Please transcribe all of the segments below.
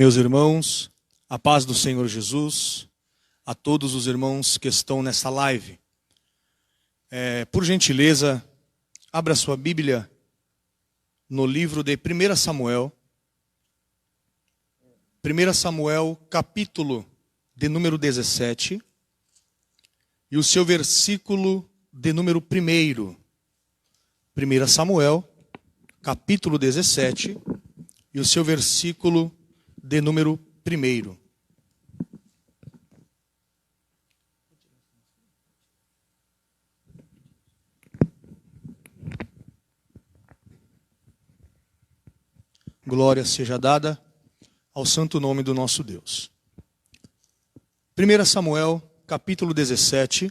Meus irmãos, a paz do Senhor Jesus, a todos os irmãos que estão nessa live. Por gentileza, abra sua Bíblia no livro de 1 Samuel. 1 Samuel, capítulo de número 17, e o seu versículo de número 1. 1 Samuel, capítulo 17, e o seu versículo de número 1. Glória seja dada ao santo nome do nosso Deus. 1 Samuel, capítulo 17,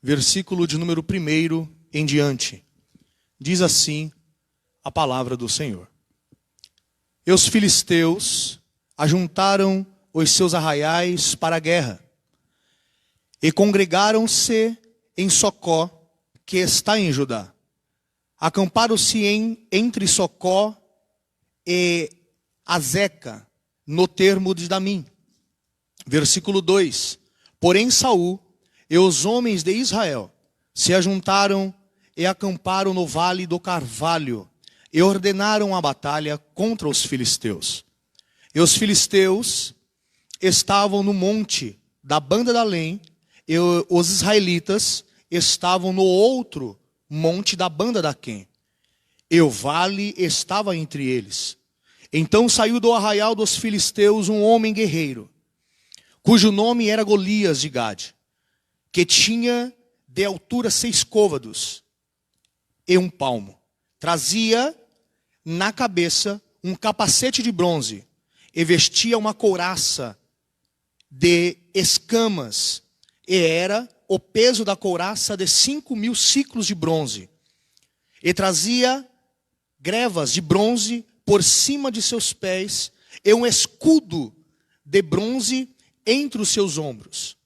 versículo de número 1 em diante. Diz assim a palavra do Senhor. E os filisteus ajuntaram os seus arraiais para a guerra, e congregaram-se em Socó, que está em Judá. Acamparam-se entre Socó e Azeca, no termo de Damim. Versículo 2. Porém Saul e os homens de Israel se ajuntaram e acamparam no vale do Carvalho, e ordenaram a batalha contra os filisteus. E os filisteus estavam no monte da banda da Além, e os israelitas estavam no outro monte da banda da Quém. E o vale estava entre eles. Então saiu do arraial dos filisteus um homem guerreiro, cujo nome era Golias de Gade, que tinha de altura 6 côvados e 1 palmo. Trazia na cabeça um capacete de bronze, e vestia uma couraça de escamas, e era o peso da couraça de 5.000 siclos de bronze. E trazia grevas de bronze por cima de seus pés, e um escudo de bronze entre os seus ombros.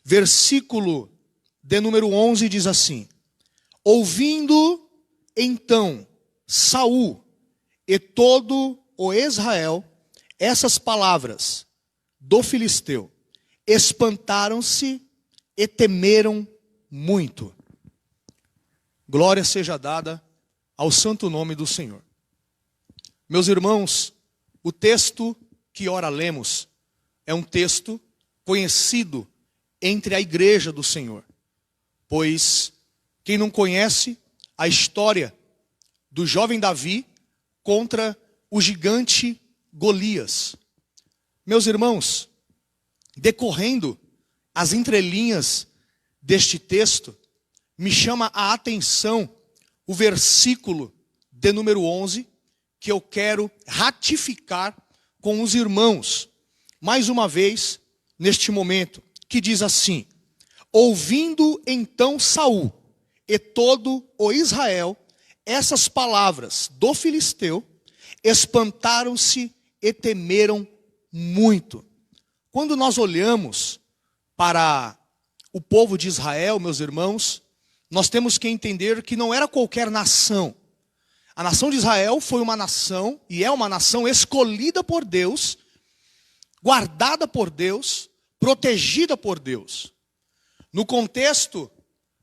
Versículo de número 11 diz assim: ouvindo então Saul e todo o Israel essas palavras do filisteu, espantaram-se e temeram muito. Glória seja dada ao santo nome do Senhor. Meus irmãos, o texto que ora lemos é um texto conhecido entre a igreja do Senhor, pois quem não conhece a história do jovem Davi contra o gigante Golias. Meus irmãos, decorrendo as entrelinhas deste texto, me chama a atenção o versículo de número 11, que eu quero ratificar com os irmãos, mais uma vez, neste momento, que diz assim: ouvindo então Saul e todo o Israel essas palavras do filisteu, espantaram-se e temeram muito. Quando nós olhamos para o povo de Israel, meus irmãos, nós temos que entender que não era qualquer nação. A nação de Israel foi uma nação, e é uma nação escolhida por Deus, guardada por Deus, protegida por Deus. No contexto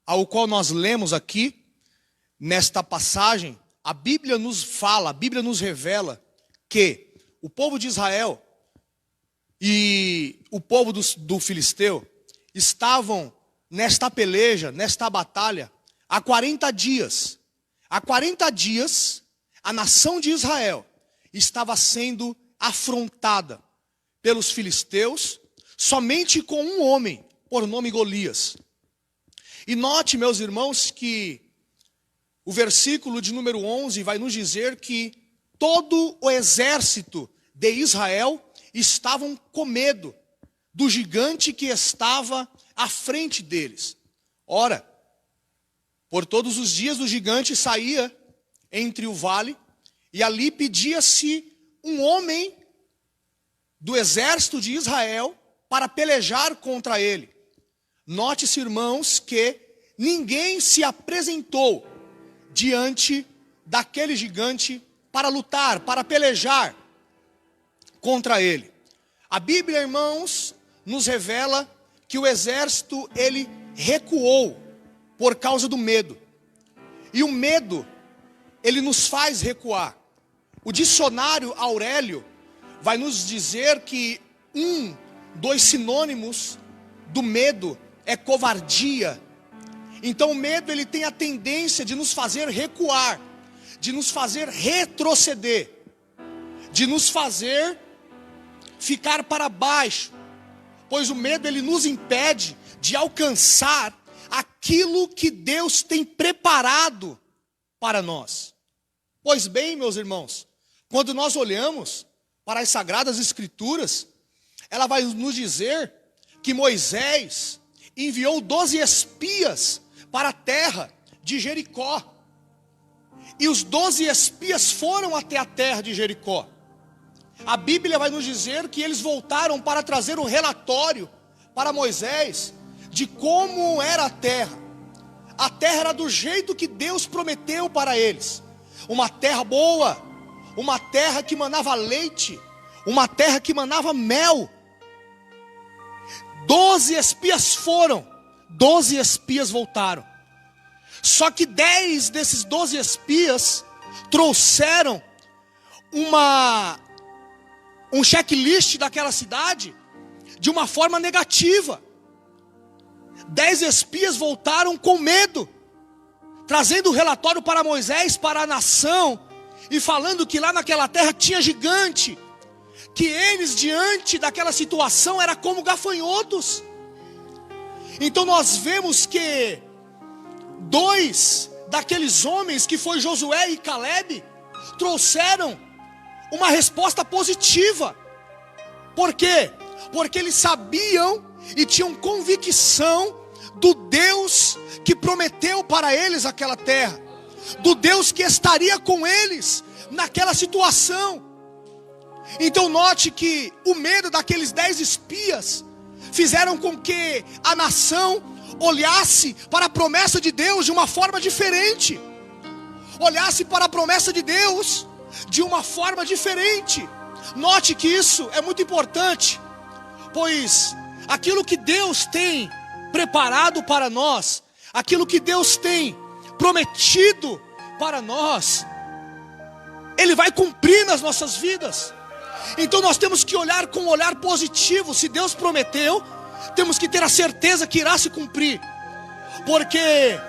ao qual nós lemos aqui, nesta passagem, a Bíblia nos fala, a Bíblia nos revela que o povo de Israel e o povo do filisteu estavam nesta peleja, nesta batalha, há 40 dias. Há 40 dias, a nação de Israel estava sendo afrontada pelos filisteus, somente com um homem, por nome Golias. E note, meus irmãos, que o versículo de número 11 vai nos dizer que todo o exército de Israel estavam com medo do gigante que estava à frente deles. Ora, por todos os dias o gigante saía entre o vale, e ali pedia-se um homem do exército de Israel para pelejar contra ele. Note-se, irmãos, que ninguém se apresentou diante daquele gigante para lutar, para pelejar contra ele. A Bíblia, irmãos, nos revela que o exército, ele recuou por causa do medo. E o medo, ele nos faz recuar. O dicionário Aurélio vai nos dizer que dois sinônimos do medo é covardia. Então o medo, ele tem a tendência de nos fazer recuar, de nos fazer retroceder, de nos fazer ficar para baixo, pois o medo, ele nos impede de alcançar aquilo que Deus tem preparado para nós. Pois bem, meus irmãos, quando nós olhamos para as Sagradas Escrituras, ela vai nos dizer que Moisés enviou 12 espias para a terra de Jericó. E os 12 espias foram até a terra de Jericó. A Bíblia vai nos dizer que eles voltaram para trazer um relatório para Moisés de como era a terra. A terra era do jeito que Deus prometeu para eles. Uma terra boa, uma terra que manava leite, uma terra que manava mel. 12 espias foram, 12 espias voltaram. Só que 10 desses 12 espias trouxeram um checklist daquela cidade de uma forma negativa. 10 espias voltaram com medo, trazendo o relatório para Moisés, para a nação, e falando que lá naquela terra tinha gigante, que eles diante daquela situação era como gafanhotos. Então nós vemos que 2 daqueles homens, que foi Josué e Caleb, trouxeram uma resposta positiva. Por quê? Porque eles sabiam e tinham convicção do Deus que prometeu para eles aquela terra, do Deus que estaria com eles naquela situação. Então note que o medo daqueles 10 espias fizeram com que a nação olhasse para a promessa de Deus de uma forma diferente, olhasse para a promessa de Deus de uma forma diferente. Note que isso é muito importante, pois aquilo que Deus tem preparado para nós, aquilo que Deus tem prometido para nós, Ele vai cumprir nas nossas vidas. Então nós temos que olhar com um olhar positivo. Se Deus prometeu, temos que ter a certeza que irá se cumprir, porque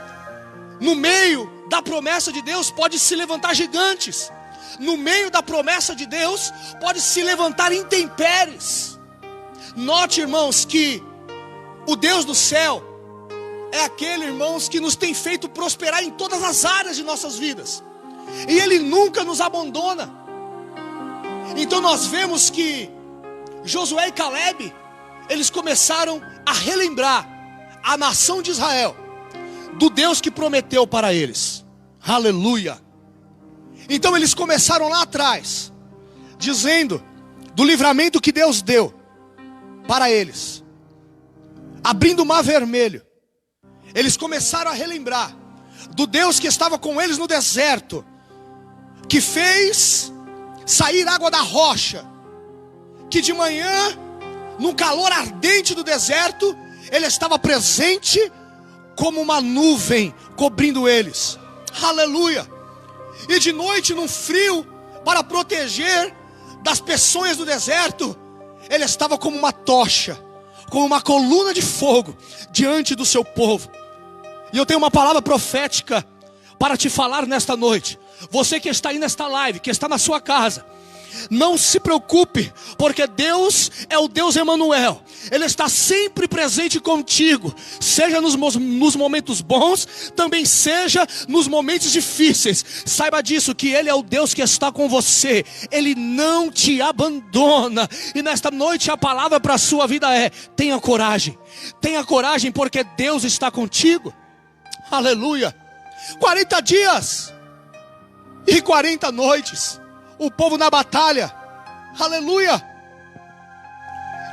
no meio da promessa de Deus pode se levantar gigantes, no meio da promessa de Deus pode se levantar intempéries. Note, irmãos, que o Deus do céu é aquele, irmãos, que nos tem feito prosperar em todas as áreas de nossas vidas, e Ele nunca nos abandona. Então nós vemos que Josué e Caleb, eles começaram a relembrar a nação de Israel do Deus que prometeu para eles. Aleluia! Então eles começaram lá atrás, dizendo do livramento que Deus deu para eles, abrindo o mar vermelho. Eles começaram a relembrar do Deus que estava com eles no deserto, que fez sair água da rocha, que de manhã, no calor ardente do deserto, Ele estava presente como uma nuvem cobrindo eles. Aleluia! E de noite, no frio, para proteger das peçonhas do deserto, Ele estava como uma tocha, como uma coluna de fogo diante do seu povo. E eu tenho uma palavra profética para te falar nesta noite. Você que está aí nesta live, que está na sua casa, não se preocupe, porque Deus é o Deus Emanuel. Ele está sempre presente contigo, seja nos momentos bons, também seja nos momentos difíceis. Saiba disso, que Ele é o Deus que está com você. Ele não te abandona. E nesta noite a palavra para a sua vida é: tenha coragem, porque Deus está contigo. Aleluia! 40 dias e 40 noites, o povo na batalha. Aleluia!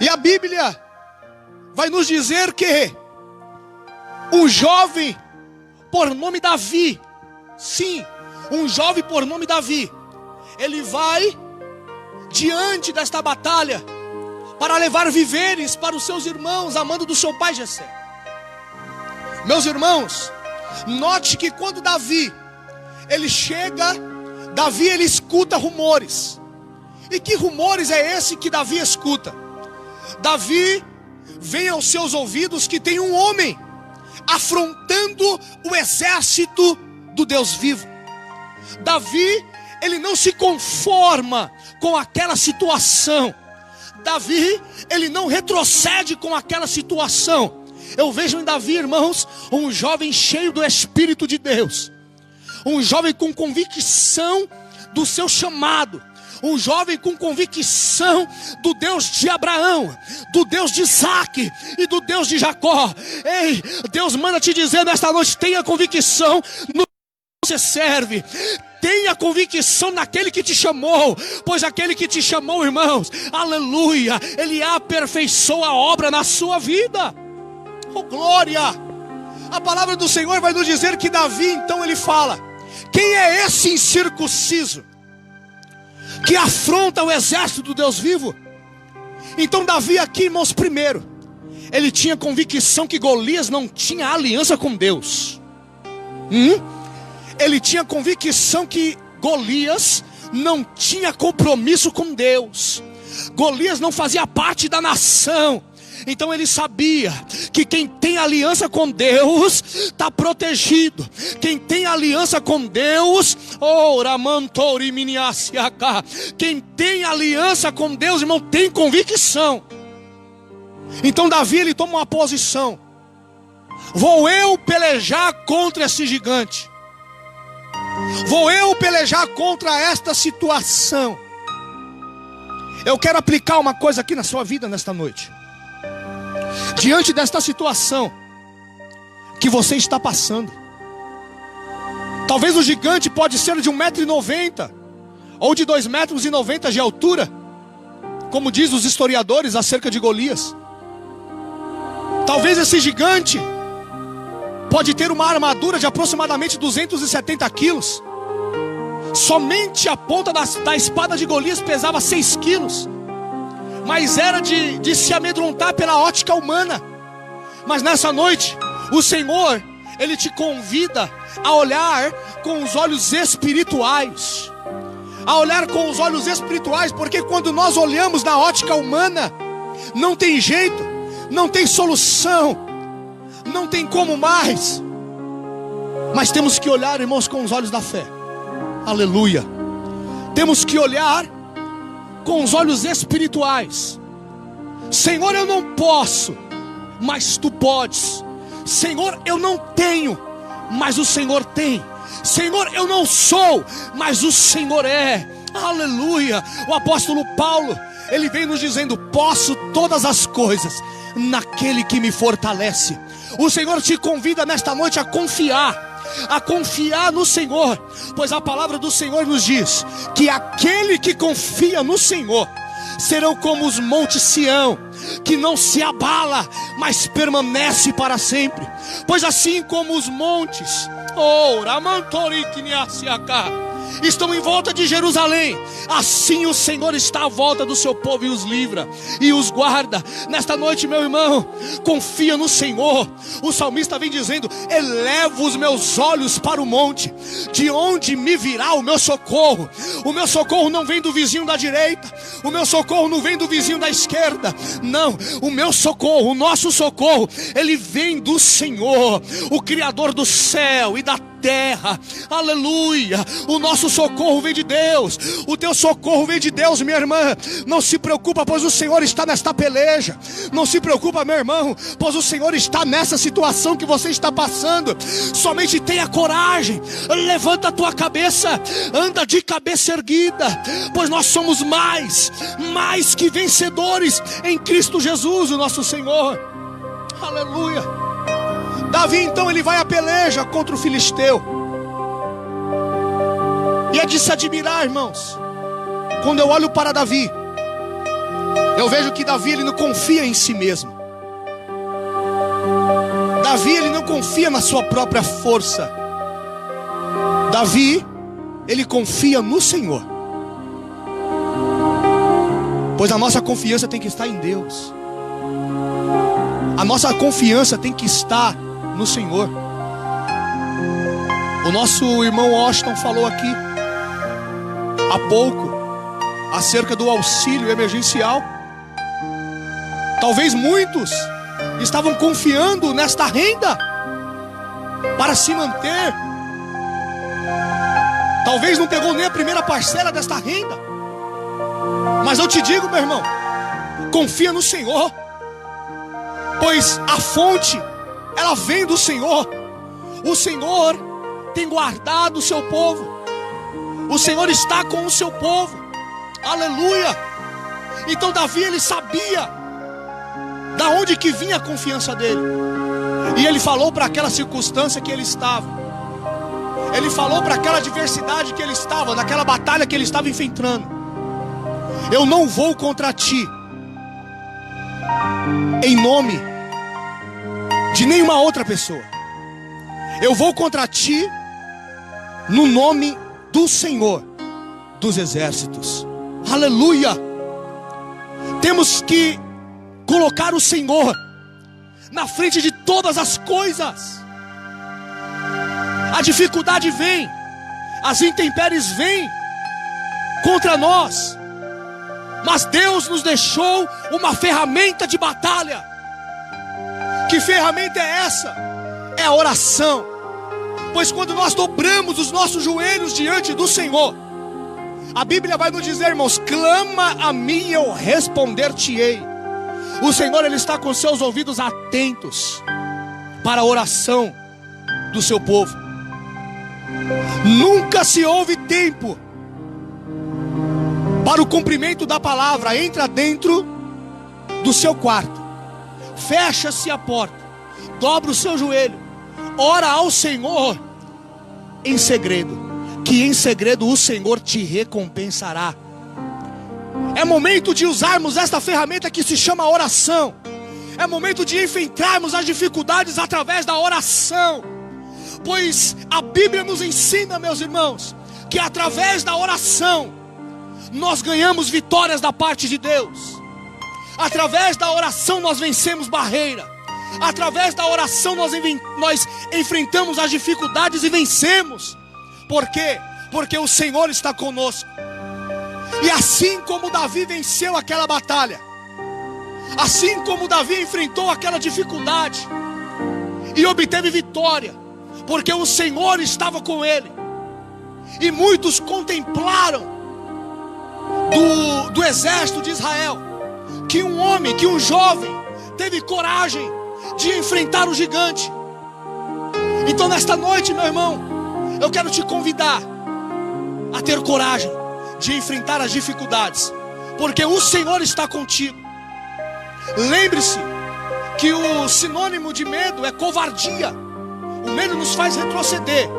E a Bíblia vai nos dizer que um jovem por nome Davi, sim, um jovem por nome Davi, ele vai diante desta batalha, para levar víveres para os seus irmãos, amando do seu pai Jessé. Meus irmãos, note que quando Davi, ele chega, Davi ele escuta rumores. E que rumores é esse que Davi escuta? Davi vem aos seus ouvidos que tem um homem afrontando o exército do Deus vivo. Davi, ele não se conforma com aquela situação. Davi, ele não retrocede com aquela situação. Eu vejo em Davi, irmãos, um jovem cheio do Espírito de Deus, um jovem com convicção do seu chamado, um jovem com convicção do Deus de Abraão, do Deus de Isaac e do Deus de Jacó. Ei, Deus manda te dizer nesta noite: tenha convicção no que você serve. Tenha convicção naquele que te chamou, pois aquele que te chamou, irmãos, aleluia, ele aperfeiçoa a obra na sua vida. Oh glória! A palavra do Senhor vai nos dizer que Davi, então ele fala: quem é esse incircunciso que afronta o exército do Deus vivo? Então Davi aqui, irmãos, primeiro, ele tinha convicção que Golias não tinha aliança com Deus. Ele tinha convicção que Golias não tinha compromisso com Deus. Golias não fazia parte da nação. Então ele sabia que quem tem aliança com Deus está protegido. Quem tem aliança com Deus, quem tem aliança com Deus, irmão, tem convicção. Então Davi, ele toma uma posição: vou eu pelejar contra esse gigante, vou eu pelejar contra esta situação. Eu quero aplicar uma coisa aqui na sua vida nesta noite. Diante desta situação que você está passando, talvez o gigante pode ser de 1,90 m ou de 2,90 m de altura, como diz os historiadores acerca de Golias. Talvez esse gigante pode ter uma armadura de aproximadamente 270 quilos. Somente a ponta da espada de Golias pesava 6 quilos. Mas era de se amedrontar pela ótica humana. Mas nessa noite, o Senhor, ele te convida a olhar com os olhos espirituais. A olhar com os olhos espirituais, porque quando nós olhamos na ótica humana, não tem jeito, não tem solução, não tem como mais. Mas temos que olhar, irmãos, com os olhos da fé. Aleluia. Temos que olhar com os olhos espirituais. Senhor, eu não posso, mas tu podes. Senhor, eu não tenho, mas o Senhor tem. Senhor, eu não sou, mas o Senhor é. Aleluia. O apóstolo Paulo, ele vem nos dizendo: posso todas as coisas naquele que me fortalece. O Senhor te convida nesta noite a confiar no Senhor, pois a palavra do Senhor nos diz que aquele que confia no Senhor serão como os montes Sião, que não se abala, mas permanece para sempre. Pois assim como os montes estão em volta de Jerusalém, assim o Senhor está à volta do seu povo e os livra e os guarda. Nesta noite, meu irmão, confia no Senhor. O salmista vem dizendo: elevo os meus olhos para o monte, de onde me virá o meu socorro? O meu socorro não vem do vizinho da direita, o meu socorro não vem do vizinho da esquerda. Não, o meu socorro, o nosso socorro, ele vem do Senhor, o Criador do céu e da terra. Aleluia. O nosso socorro vem de Deus. O teu socorro vem de Deus, minha irmã. Não se preocupa, pois o Senhor está nesta peleja. Não se preocupa, meu irmão, pois o Senhor está nessa situação que você está passando. Somente tenha coragem, levanta a tua cabeça, anda de cabeça erguida, pois nós somos mais que vencedores em Cristo Jesus, o nosso Senhor. Aleluia. Davi então ele vai à peleja contra o filisteu. E é de se admirar, irmãos, quando eu olho para Davi, eu vejo que Davi ele não confia em si mesmo. Davi ele não confia na sua própria força. Davi ele confia no Senhor. Pois a nossa confiança tem que estar em Deus. A nossa confiança tem que estar no Senhor. O nosso irmão Washington falou aqui há pouco acerca do auxílio emergencial. Talvez muitos estavam confiando nesta renda para se manter. Talvez não pegou nem a primeira parcela desta renda. Mas eu te digo, meu irmão, confia no Senhor, pois a fonte, ela vem do Senhor. O Senhor tem guardado o seu povo. O Senhor está com o seu povo. Aleluia. Então Davi, ele sabia da onde que vinha a confiança dele. E ele falou para aquela circunstância que ele estava. Ele falou para aquela adversidade que ele estava, naquela batalha que ele estava enfrentando: eu não vou contra ti em nome de nenhuma outra pessoa. Eu vou contra ti no nome do Senhor dos exércitos. Aleluia. Temos que colocar o Senhor na frente de todas as coisas. A dificuldade vem, as intempéries vêm contra nós, mas Deus nos deixou uma ferramenta de batalha. Que ferramenta é essa? É a oração. Pois quando nós dobramos os nossos joelhos diante do Senhor, a Bíblia vai nos dizer, irmãos: clama a mim e eu responder-te-ei. O Senhor, ele está com seus ouvidos atentos para a oração do seu povo. Nunca se houve tempo para o cumprimento da palavra. Entra dentro do seu quarto, fecha-se a porta, dobra o seu joelho, ora ao Senhor em segredo, que em segredo o Senhor te recompensará. É momento de usarmos esta ferramenta que se chama oração. É momento de enfrentarmos as dificuldades através da oração. Pois a Bíblia nos ensina, meus irmãos, que através da oração nós ganhamos vitórias da parte de Deus. Através da oração nós vencemos barreira. Através da oração nós enfrentamos as dificuldades e vencemos. Por quê? Porque o Senhor está conosco. E assim como Davi venceu aquela batalha, assim como Davi enfrentou aquela dificuldade e obteve vitória, porque o Senhor estava com ele. E muitos contemplaram do exército de Israel que um homem, que um jovem teve coragem de enfrentar o gigante. Então nesta noite, meu irmão, eu quero te convidar a ter coragem de enfrentar as dificuldades, porque o Senhor está contigo. Lembre-se que o sinônimo de medo é covardia. O medo nos faz retroceder.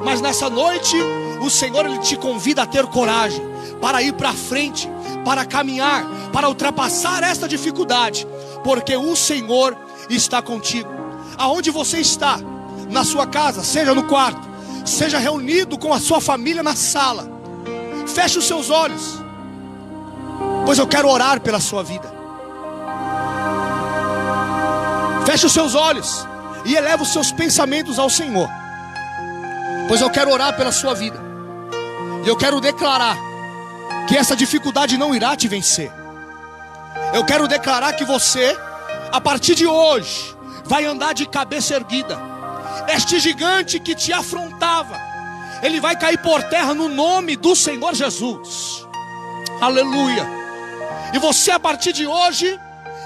Mas nessa noite o Senhor, ele te convida a ter coragem para ir para frente, para caminhar, para ultrapassar esta dificuldade, porque o Senhor está contigo. Aonde você está, na sua casa, seja no quarto, seja reunido com a sua família na sala, feche os seus olhos, pois eu quero orar pela sua vida. Feche os seus olhos e eleva os seus pensamentos ao Senhor, pois eu quero orar pela sua vida. E eu quero declarar que essa dificuldade não irá te vencer. Eu quero declarar que você, a partir de hoje, vai andar de cabeça erguida. Este gigante que te afrontava, ele vai cair por terra no nome do Senhor Jesus. Aleluia. E você, a partir de hoje,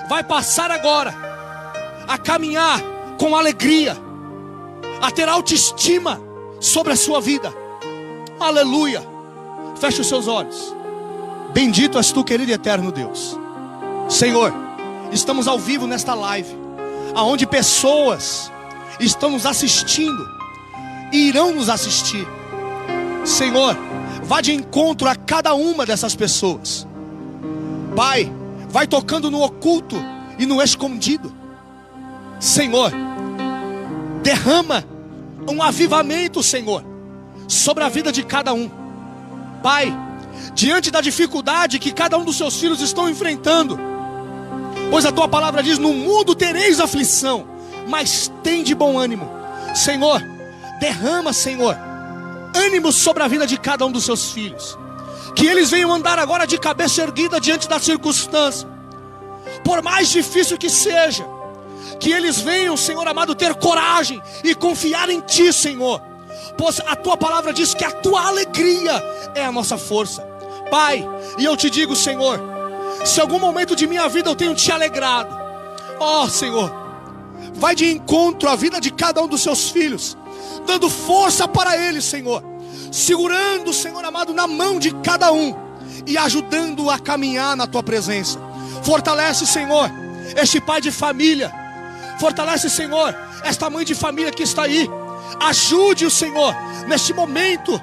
vai passar agora a caminhar com alegria, a ter autoestima sobre a sua vida. Aleluia. Feche os seus olhos. Bendito és tu, querido e eterno Deus. Senhor, estamos ao vivo nesta live, aonde pessoas estão nos assistindo e irão nos assistir. Senhor, vá de encontro a cada uma dessas pessoas. Pai, vai tocando no oculto e no escondido. Senhor, derrama um avivamento, Senhor, sobre a vida de cada um. Pai, diante da dificuldade que cada um dos seus filhos estão enfrentando. Pois a tua palavra diz: no mundo tereis aflição, mas tem de bom ânimo. Senhor, derrama, Senhor, ânimo sobre a vida de cada um dos seus filhos. Que eles venham andar agora de cabeça erguida diante da circunstância, por mais difícil que seja. Que eles venham, Senhor amado, ter coragem e confiar em Ti, Senhor. Pois a Tua palavra diz que a Tua alegria é a nossa força. Pai, e eu te digo, Senhor, se algum momento de minha vida eu tenho Te alegrado, ó Senhor, vai de encontro à vida de cada um dos Seus filhos, dando força para eles, Senhor, segurando, Senhor amado, na mão de cada um e ajudando a caminhar na Tua presença. Fortalece, Senhor, este pai de família. Fortalece, Senhor, esta mãe de família que está aí. Ajude o Senhor neste momento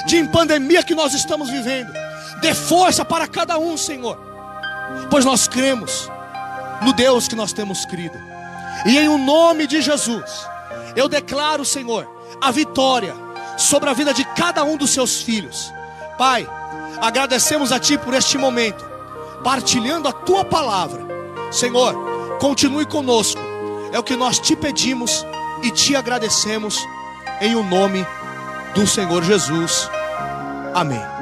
de pandemia que nós estamos vivendo. Dê força para cada um, Senhor, pois nós cremos no Deus que nós temos crido. E em o nome de Jesus, eu declaro, Senhor, a vitória sobre a vida de cada um dos seus filhos. Pai, agradecemos a Ti por este momento, partilhando a Tua palavra. Senhor, continue conosco. É o que nós Te pedimos e Te agradecemos, em o nome do Senhor Jesus. Amém.